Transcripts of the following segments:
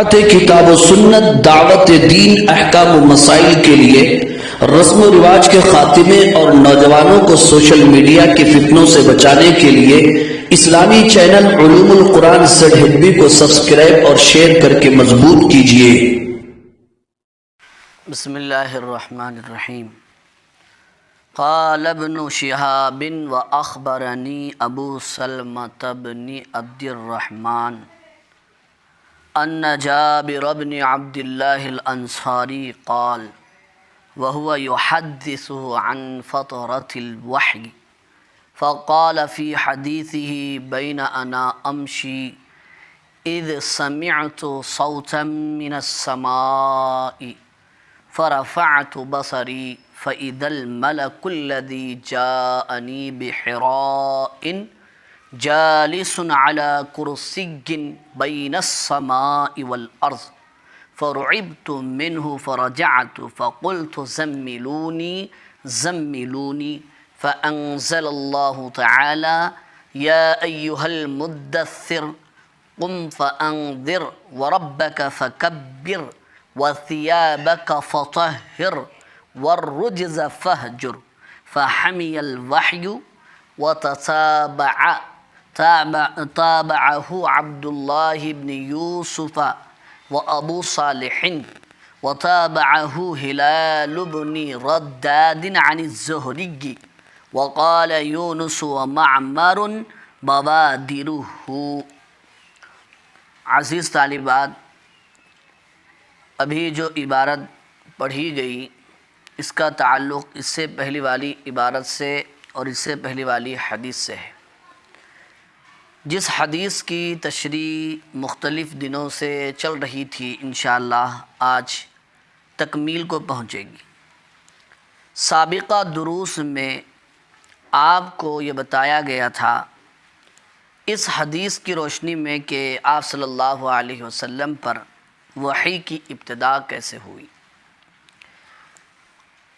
کتاب و سنت، دعوت دین، احکام و مسائل کے لیے، رسم و رواج کے خاتمے اور نوجوانوں کو سوشل میڈیا کے فتنوں سے بچانے کے لیے اسلامی چینل علوم القرآن ZHB کو سبسکرائب اور شیئر کر کے مضبوط کیجیے۔ بسم اللہ الرحمن الرحیم۔ قال ابن شہاب واخبرنی ابو سلمۃ بن عبد الرحمن ان جابر بن عبد اللہ الانصاری قال وهو يحدث عن فترة الوحي فقال في حديثه بين أنا أمشي إذ سمعت صوتا من السماء فرفعت بصري فإذا الملك الذي جاءني بحراء جالس على كرسي بين السماء والأرض فرعبت منه فرجعت فقلت زملوني زملوني فأنزل الله تعالى يا أيها المدثر قم فأنذر وربك فكبر وثيابك فطهر والرجز فاهجر فحمي الوحي تابعه عبد الله بن يوسف وأبو صالح وتابعه هلال بن رداد عن الزهري وقال يونس ومعمر بوادره۔ عزیز طالبات، ابھی جو عبارت پڑھی گئی اس کا تعلق اس سے پہلی والی عبارت سے اور اس سے پہلی والی حدیث سے ہے، جس حدیث کی تشریح مختلف دنوں سے چل رہی تھی، انشاءاللہ آج تکمیل کو پہنچے گی۔ سابقہ دروس میں آپ کو یہ بتایا گیا تھا اس حدیث کی روشنی میں کہ آپ صلی اللہ علیہ وسلم پر وحی کی ابتدا کیسے ہوئی۔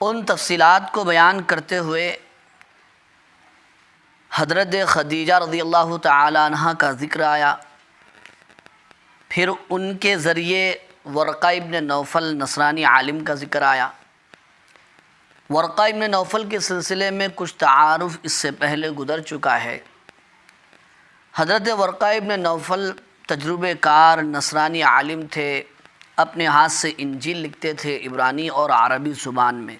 ان تفصیلات کو بیان کرتے ہوئے حضرت خدیجہ رضی اللہ تعالی عنہ کا ذکر آیا، پھر ان کے ذریعے ورقہ ابن نوفل نصرانی عالم کا ذکر آیا۔ ورقہ ابن نوفل کے سلسلے میں کچھ تعارف اس سے پہلے گزر چکا ہے۔ حضرت ورقہ ابن نوفل تجربہ کار نصرانی عالم تھے، اپنے ہاتھ سے انجیل لکھتے تھے عبرانی اور عربی زبان میں۔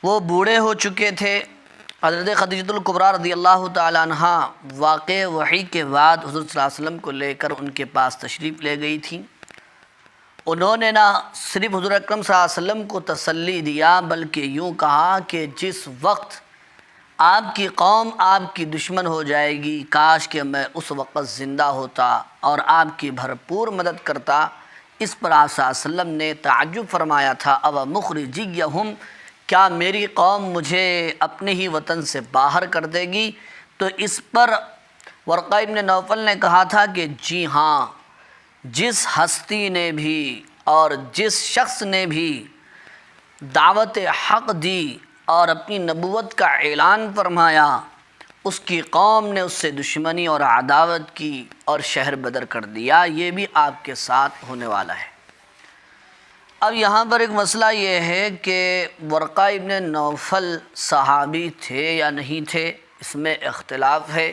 وہ بوڑھے ہو چکے تھے۔ حضرت خدیجہ الکبریٰ رضی اللہ تعالی عنہ واقع وحی کے بعد حضرت صلی اللہ علیہ وسلم کو لے کر ان کے پاس تشریف لے گئی تھیں۔ انہوں نے نہ صرف حضور اکرم صلی اللہ علیہ وسلم کو تسلی دیا، بلکہ یوں کہا کہ جس وقت آپ کی قوم آپ کی دشمن ہو جائے گی، کاش کہ میں اس وقت زندہ ہوتا اور آپ کی بھرپور مدد کرتا۔ اس پر آپ صلی اللہ علیہ وسلم نے تعجب فرمایا تھا، او مخرجیہم، کیا میری قوم مجھے اپنے ہی وطن سے باہر کر دے گی؟ تو اس پر ورقہ ابن نوفل نے کہا تھا کہ جی ہاں، جس ہستی نے بھی اور جس شخص نے بھی دعوت حق دی اور اپنی نبوت کا اعلان فرمایا، اس کی قوم نے اس سے دشمنی اور عداوت کی اور شہر بدر کر دیا۔ یہ بھی آپ کے ساتھ ہونے والا ہے۔ اب یہاں پر ایک مسئلہ یہ ہے کہ ورقہ ابن نوفل صحابی تھے یا نہیں تھے، اس میں اختلاف ہے۔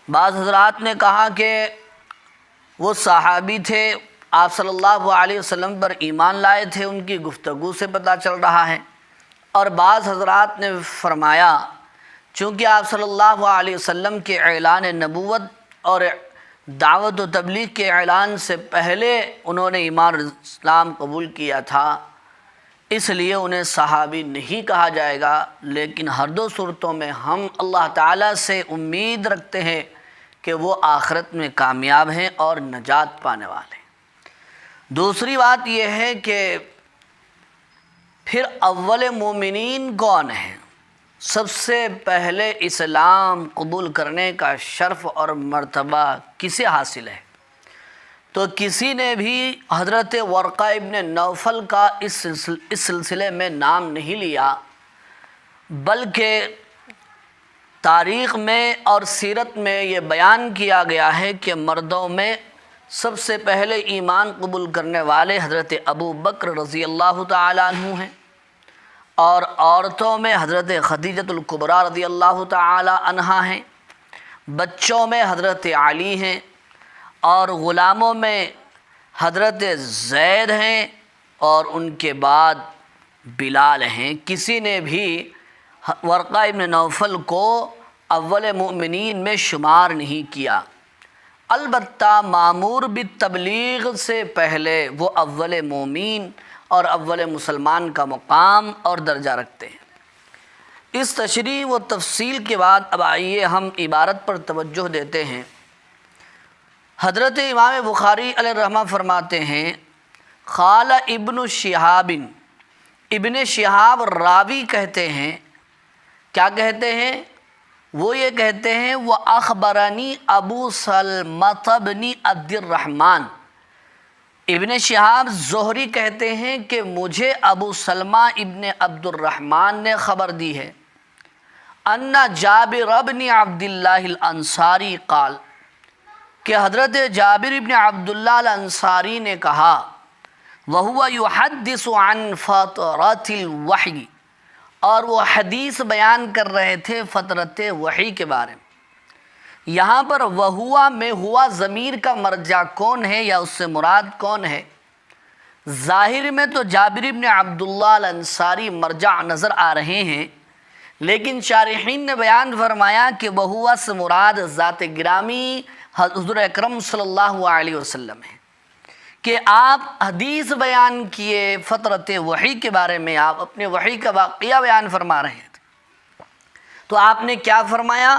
بعض حضرات نے کہا کہ وہ صحابی تھے، آپ صلی اللہ علیہ وسلم پر ایمان لائے تھے، ان کی گفتگو سے پتہ چل رہا ہے۔ اور بعض حضرات نے فرمایا چونکہ آپ صلی اللہ علیہ وسلم کے اعلان نبوت اور دعوت و تبلیغ کے اعلان سے پہلے انہوں نے ایمان اسلام قبول کیا تھا، اس لیے انہیں صحابی نہیں کہا جائے گا، لیکن ہر دو صورتوں میں ہم اللہ تعالیٰ سے امید رکھتے ہیں کہ وہ آخرت میں کامیاب ہیں اور نجات پانے والے ہیں۔ دوسری بات یہ ہے کہ پھر اول مومنین کون ہیں؟ سب سے پہلے اسلام قبول کرنے کا شرف اور مرتبہ کسے حاصل ہے؟ تو کسی نے بھی حضرت ورقہ ابن نوفل کا اس سلسلے میں نام نہیں لیا، بلکہ تاریخ میں اور سیرت میں یہ بیان کیا گیا ہے کہ مردوں میں سب سے پہلے ایمان قبول کرنے والے حضرت ابو بکر رضی اللہ تعالیٰ عنہ ہیں، اور عورتوں میں حضرت خدیجۃ الکبریٰ رضی اللہ تعالیٰ عنہا ہیں، بچوں میں حضرت علی ہیں، اور غلاموں میں حضرت زید ہیں، اور ان کے بعد بلال ہیں۔ کسی نے بھی ورقہ ابن نوفل کو اول مومنین میں شمار نہیں کیا، البتہ مامور بالتبلیغ سے پہلے وہ اول مومن اور اول مسلمان کا مقام اور درجہ رکھتے ہیں۔ اس تشریح و تفصیل کے بعد اب آئیے ہم عبارت پر توجہ دیتے ہیں۔ حضرت امام بخاری علیہ الرحمہ فرماتے ہیں، قال ابن شہاب، ابن شہاب راوی کہتے ہیں، کیا کہتے ہیں؟ وہ یہ کہتے ہیں وہ اخبرنی ابو سلمۃ بن عبد الرحمن، ابن شہاب زہری کہتے ہیں کہ مجھے ابو سلمہ ابن عبد الرحمن نے خبر دی ہے، ان جابر بن عبد اللہ الانصاری قال، کہ حضرت جابر بن عبداللہ الانصاری نے کہا، وَهُوَ يُحَدِّثُ عَنْ فَتْرَةِ الْوَحْيِ، اور وہ حدیث بیان کر رہے تھے فترت وحی کے بارے میں۔ یہاں پر وہوا میں ہوا ضمیر کا مرجع کون ہے یا اس سے مراد کون ہے؟ ظاہر میں تو جابر بن عبداللہ الانصاری مرجع نظر آ رہے ہیں، لیکن شارحین نے بیان فرمایا کہ وہوا سے مراد ذات گرامی حضور اکرم صلی اللہ علیہ وسلم ہے، کہ آپ حدیث بیان کیے فترت وحی کے بارے میں، آپ اپنے وحی کا واقعہ بیان فرما رہے تھے، تو آپ نے کیا فرمایا؟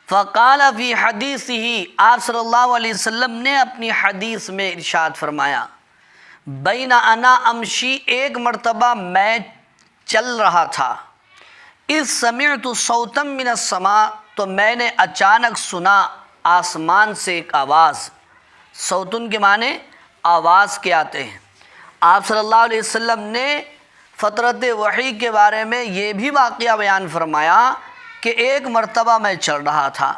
فقال فی حدیثہ، آپ صلی اللہ علیہ وسلم نے اپنی حدیث میں ارشاد فرمایا، بین انا امشی، ایک مرتبہ میں چل رہا تھا، اذ سمعت صوتا من السماء، تو میں نے اچانک سنا آسمان سے ایک آواز۔ صوتن کے معنی آواز کے آتے ہیں۔ آپ صلی اللہ علیہ وسلم نے فترت وحی کے بارے میں یہ بھی واقعہ بیان فرمایا کہ ایک مرتبہ میں چل رہا تھا،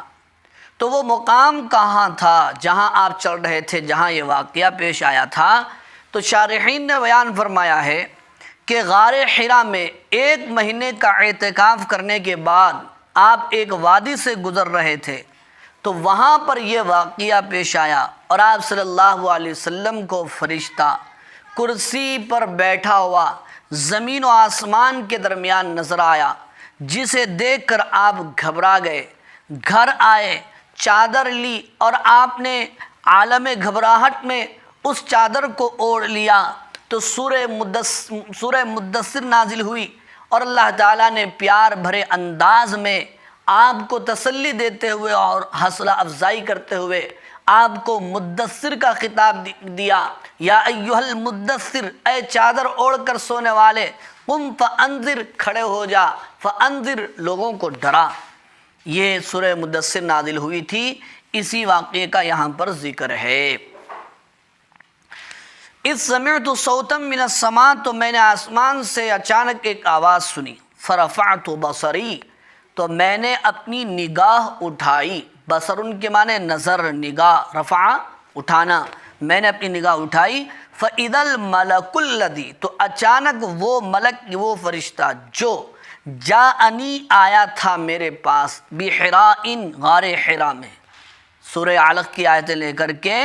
تو وہ مقام کہاں تھا جہاں آپ چل رہے تھے، جہاں یہ واقعہ پیش آیا تھا؟ تو شارحین نے بیان فرمایا ہے کہ غار حرا میں 1 مہینے کا اعتکاف کرنے کے بعد آپ ایک وادی سے گزر رہے تھے، تو وہاں پر یہ واقعہ پیش آیا، اور آپ صلی اللہ علیہ وسلم کو فرشتہ کرسی پر بیٹھا ہوا زمین و آسمان کے درمیان نظر آیا، جسے دیکھ کر آپ گھبرا گئے، گھر آئے، چادر لی، اور آپ نے عالم گھبراہٹ میں اس چادر کو اوڑھ لیا، تو سورہ مدثر نازل ہوئی، اور اللہ تعالیٰ نے پیار بھرے انداز میں آپ کو تسلی دیتے ہوئے اور حوصلہ افزائی کرتے ہوئے آپ کو مدثر کا خطاب دیا، یا ایھا المدثر، اے چادر اوڑھ کر سونے والے، قم فانذر، کھڑے ہو جا، فانذر، لوگوں کو ڈرا۔ یہ سورہ مدثر نازل ہوئی تھی، اسی واقعے کا یہاں پر ذکر ہے۔ اذ سمعت صوتا من السماء، تو میں نے آسمان سے اچانک ایک آواز سنی، فرفعت بصری، تو میں نے اپنی نگاہ اٹھائی، بصر ان کے معنی نظر، نگاہ، رفع اٹھانا، میں نے اپنی نگاہ اٹھائی، فَإِذَا الْمَلَكُ الَّذِي، تو اچانک وہ ملک، وہ فرشتہ جو جاءنی آیا تھا میرے پاس، بِحِرَاءٍ، غار حرا میں، سورہ علق کی آیتیں لے کر کے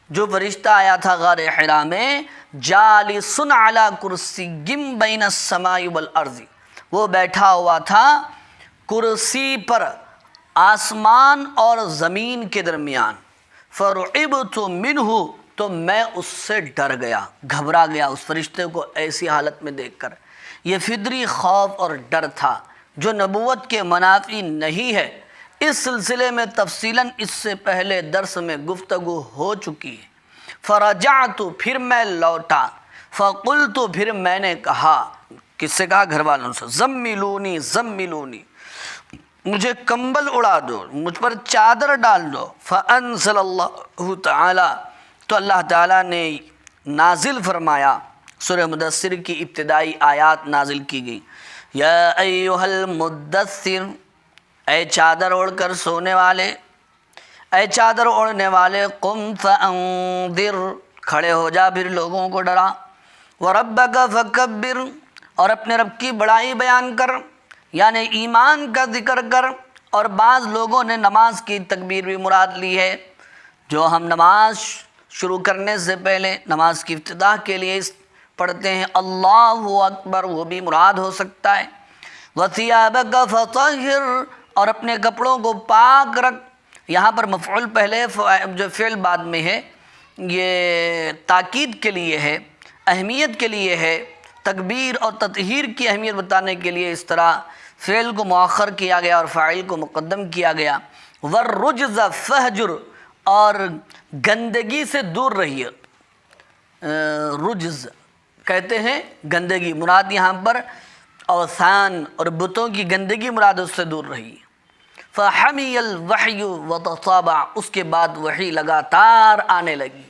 جو فرشتہ آیا تھا غار حرا میں، جالسٌ علی کرسی بین السماء والارض، وہ بیٹھا ہوا تھا کرسی پر آسمان اور زمین کے درمیان، فرعبت منہ، تو میں اس سے ڈر گیا، گھبرا گیا اس فرشتے کو ایسی حالت میں دیکھ کر۔ یہ فطری خوف اور ڈر تھا جو نبوت کے منافی نہیں ہے۔ اس سلسلے میں تفصیلاً اس سے پہلے درس میں گفتگو ہو چکی ہے۔ فرجعت، پھر میں لوٹا، فقلت، پھر میں نے کہا، کس سے کہا؟ گھر والوں سے، زملونی زملونی، مجھے کمبل اڑا دو، مجھ پر چادر ڈال دو۔ فانزل اللہ تعالی، تو اللہ تعالیٰ نے نازل فرمایا، سورہ مدثر کی ابتدائی آیات نازل کی گئی، یا ایھا المدثر، اے چادر اوڑھ کر سونے والے، اے چادر اوڑھنے والے، قم فانذر، کھڑے ہو جا پھر لوگوں کو ڈرا، وربک فکبر، اور اپنے رب کی بڑائی بیان کر، یعنی ایمان کا ذکر کر۔ اور بعض لوگوں نے نماز کی تکبیر بھی مراد لی ہے، جو ہم نماز شروع کرنے سے پہلے نماز کی افتتاح کے لیے پڑھتے ہیں اللہ اکبر، وہ بھی مراد ہو سکتا ہے۔ وَثِيَابَكَ فَطَهِّرْ، اور اپنے کپڑوں کو پاک رکھ۔ یہاں پر مفعول پہلے جو فعل بعد میں ہے، یہ تاکید کے لیے ہے، اہمیت کے لیے ہے، تکبیر اور تطہیر کی اہمیت بتانے کے لیے اس طرح فعل کو مؤخر کیا گیا اور فاعل کو مقدم کیا گیا۔ وَالرُّجْزَ فَاهْجُرْ، اور گندگی سے دور رہیے۔ رجز کہتے ہیں گندگی، مراد یہاں پر اوثان اور بتوں کی گندگی مراد، اس سے دور رہیے۔ فَحَمِيَ الْوَحْيُ وَتَتَابَعَ، اس کے بعد وحی لگاتار آنے لگی۔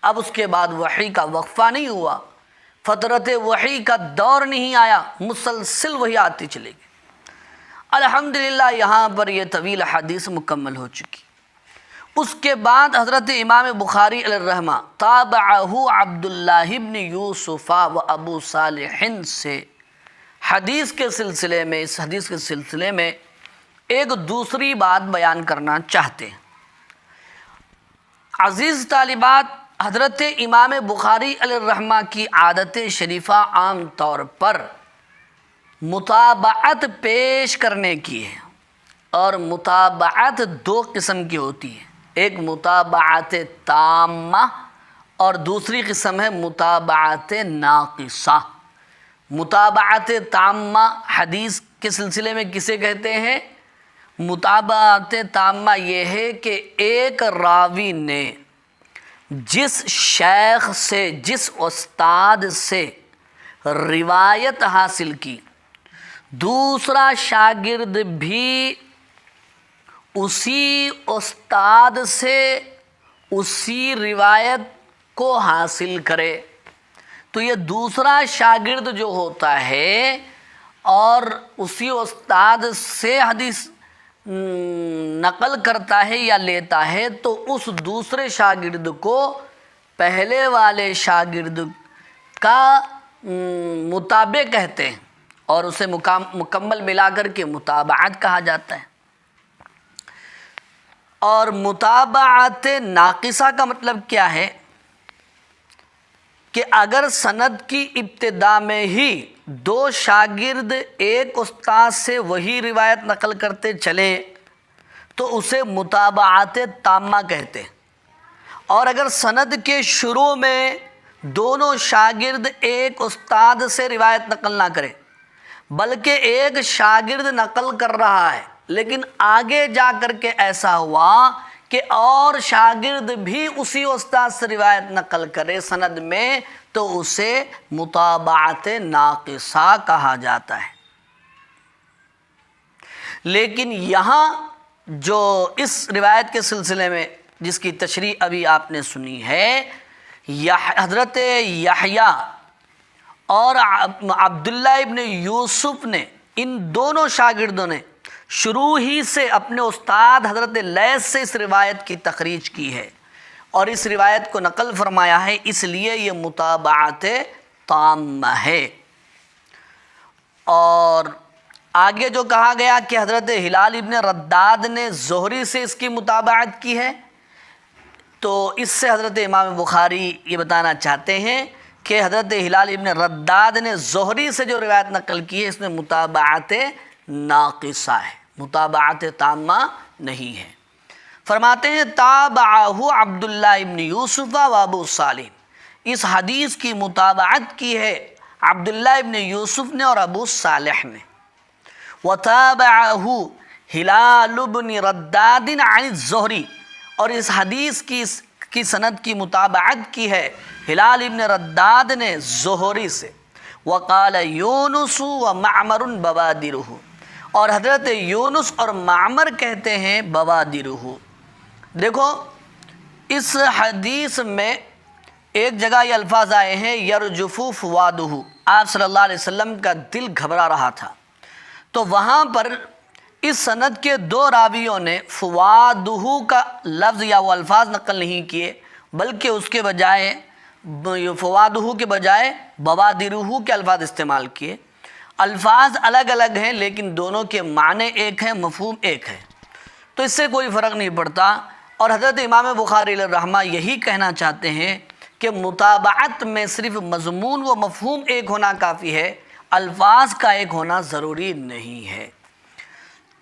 اب اس کے بعد وحی کا وقفہ نہیں ہوا، فترت وحی کا دور نہیں آیا، مسلسل وحی آتی چلے گی۔ الحمدللہ یہاں پر یہ طویل حدیث مکمل ہو چکی۔ اس کے بعد حضرت امام بخاری علیہ الرحمہ تابعہ عبداللہ ابن یوسف و ابو صالح سے حدیث کے سلسلے میں، اس حدیث کے سلسلے میں ایک دوسری بات بیان کرنا چاہتے ہیں۔ عزیز طالبات، حضرت امام بخاری علیہ الرحمہ کی عادت شریفہ عام طور پر متابعت پیش کرنے کی ہے، اور متابعت دو قسم کی ہوتی ہے، ایک متابعت تامہ اور دوسری قسم ہے متابعت ناقصہ۔ متابعت تامہ حدیث کے سلسلے میں کسے کہتے ہیں؟ متابعت تامہ یہ ہے کہ ایک راوی نے جس شیخ سے، جس استاد سے روایت حاصل کی، دوسرا شاگرد بھی اسی استاد سے اسی روایت کو حاصل کرے، تو یہ دوسرا شاگرد جو ہوتا ہے اور اسی استاد سے حدیث نقل کرتا ہے یا لیتا ہے، تو اس دوسرے شاگرد کو پہلے والے شاگرد کا متابع کہتے ہیں، اور اسے مکمل ملا کر کے متابعت کہا جاتا ہے۔ اور متابعت ناقصہ کا مطلب کیا ہے کہ اگر سند کی ابتدا میں ہی دو شاگرد ایک استاد سے وہی روایت نقل کرتے چلے تو اسے متابعت تامہ کہتے ہیں، اور اگر سند کے شروع میں دونوں شاگرد ایک استاد سے روایت نقل نہ کرے، بلکہ ایک شاگرد نقل کر رہا ہے لیکن آگے جا کر کے ایسا ہوا کہ اور شاگرد بھی اسی استاد سے روایت نقل کرے سند میں، تو اسے متابعت ناقصہ کہا جاتا ہے۔ لیکن یہاں جو اس روایت کے سلسلے میں جس کی تشریح ابھی آپ نے سنی ہے، حضرت یحییٰ اور عبداللہ ابن یوسف نے، ان دونوں شاگردوں نے شروع ہی سے اپنے استاد حضرت لیث سے اس روایت کی تخریج کی ہے اور اس روایت کو نقل فرمایا ہے، اس لیے یہ متابعت تامہ ہے۔ اور آگے جو کہا گیا کہ حضرت ہلال ابن رداد نے زہری سے اس کی متابعت کی ہے، تو اس سے حضرت امام بخاری یہ بتانا چاہتے ہیں کہ حضرت ہلال ابن رداد نے زہری سے جو روایت نقل کی ہے اس میں متابعت ناقصہ ہے، متابعت تامہ نہیں ہے۔ فرماتے ہیں تابعہ عبداللہ ابن یوسف و ابو صالح، اس حدیث کی متابعت کی ہے عبداللہ ابن یوسف نے اور ابو صالح نے۔ وتابعہ ہلال ابن رداد عن الزہری، اور اس حدیث کی سند کی متابعت کی ہے ہلال ابن رداد نے زہری سے۔ وقال یونس و معمر بوادرہ، اور حضرت یونس اور معمر کہتے ہیں بوادرہ۔ دیکھو اس حدیث میں ایک جگہ یہ الفاظ آئے ہیں یرجف فؤادہ، آپ صلی اللہ علیہ وسلم کا دل گھبرا رہا تھا، تو وہاں پر اس سند کے دو راویوں نے فوادہ کا لفظ یا وہ الفاظ نقل نہیں کیے، بلکہ اس کے بجائے فوادہ کے بجائے بوادرہ کے الفاظ استعمال کیے۔ الفاظ الگ الگ ہیں لیکن دونوں کے معنی ایک ہیں، مفہوم ایک ہے، تو اس سے کوئی فرق نہیں پڑتا۔ اور حضرت امام بخاری علیہ الرحمہ یہی کہنا چاہتے ہیں کہ متابعت میں صرف مضمون و مفہوم ایک ہونا کافی ہے، الفاظ کا ایک ہونا ضروری نہیں ہے۔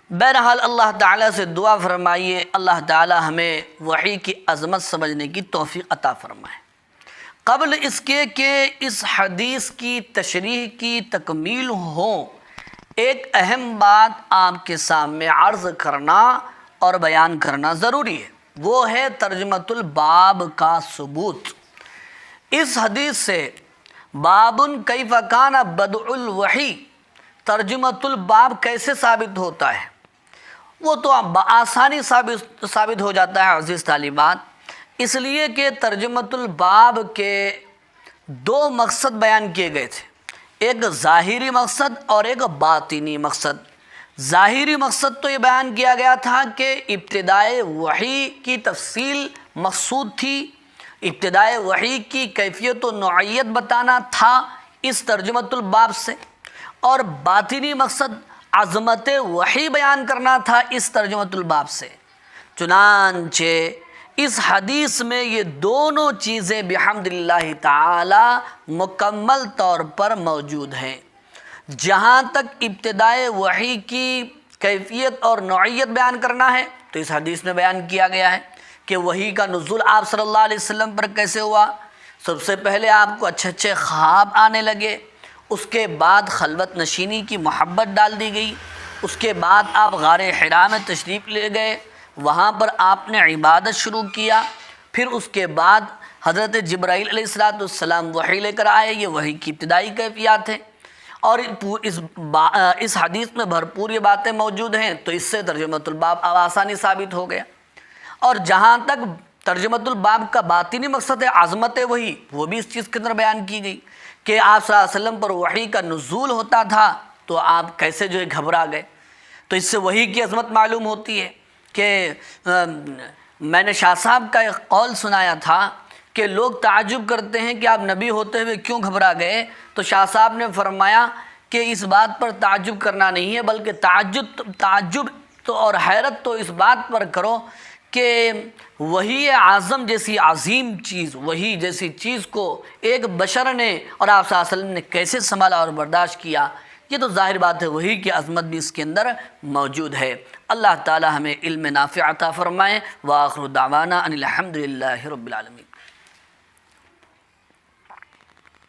بہرحال اللہ تعالیٰ سے دعا فرمائیے اللہ تعالیٰ ہمیں وحی کی عظمت سمجھنے کی توفیق عطا فرمائے۔ قبل اس کے کہ اس حدیث کی تشریح کی تکمیل ہو، ایک اہم بات آپ کے سامنے عرض کرنا اور بیان کرنا ضروری ہے، وہ ہے ترجمۃ الباب کا ثبوت۔ اس حدیث سے بابٌ کیف کان بدء الوحی، ترجمۃ الباب کیسے ثابت ہوتا ہے، وہ تو بآسانی ثابت ہو جاتا ہے عزیز طالبات، اس لیے کہ ترجمۃ الباب کے دو مقصد بیان کیے گئے تھے، ایک ظاہری مقصد اور ایک باطنی مقصد۔ ظاہری مقصد تو یہ بیان کیا گیا تھا کہ ابتدائے وحی کی تفصیل مقصود تھی، ابتدائے وحی کی کیفیت و نوعیت بتانا تھا اس ترجمۃ الباب سے، اور باطنی مقصد عظمت وحی بیان کرنا تھا اس ترجمۃ الباب سے۔ چنانچہ اس حدیث میں یہ دونوں چیزیں بحمد اللہ تعالی مکمل طور پر موجود ہیں۔ جہاں تک ابتدائے وحی کی کیفیت اور نوعیت بیان کرنا ہے تو اس حدیث میں بیان کیا گیا ہے کہ وحی کا نزول آپ صلی اللہ علیہ وسلم پر کیسے ہوا۔ سب سے پہلے آپ کو اچھے اچھے خواب آنے لگے، اس کے بعد خلوت نشینی کی محبت ڈال دی گئی، اس کے بعد آپ غار حرا میں تشریف لے گئے، وہاں پر آپ نے عبادت شروع کیا، پھر اس کے بعد حضرت جبرائیل علیہ السلام وحی لے کر آئے، یہ وحی کی ابتدائی کیفیات ہیں، اور اس حدیث میں بھرپور یہ باتیں موجود ہیں، تو اس سے ترجمۃ الباب آسانی ثابت ہو گیا۔ اور جہاں تک ترجمۃ الباب کا باطنی مقصد ہے عظمت وحی، وہ بھی اس چیز کے اندر بیان کی گئی کہ آپ صلی اللہ علیہ وسلم پر وحی کا نزول ہوتا تھا تو آپ کیسے جو ہے گھبرا گئے، تو اس سے وحی کی عظمت معلوم ہوتی ہے۔ کہ میں نے شاہ صاحب کا ایک قول سنایا تھا کہ لوگ تعجب کرتے ہیں کہ آپ نبی ہوتے ہوئے کیوں گھبرا گئے، تو شاہ صاحب نے فرمایا کہ اس بات پر تعجب کرنا نہیں ہے، بلکہ تعجب تو اور حیرت تو اس بات پر کرو کہ وحی اعظم جیسی عظیم چیز، وحی جیسی چیز کو ایک بشر نے اور آپ صلی اللہ علیہ وسلم نے کیسے سنبھالا اور برداشت کیا، یہ تو ظاہر بات ہے وحی کی عظمت بھی اس کے اندر موجود ہے۔ اللہ تعالی ہمیں علم نافع عطا فرمائے۔ وآخر دعوانا ان الحمد للہ رب العالمین۔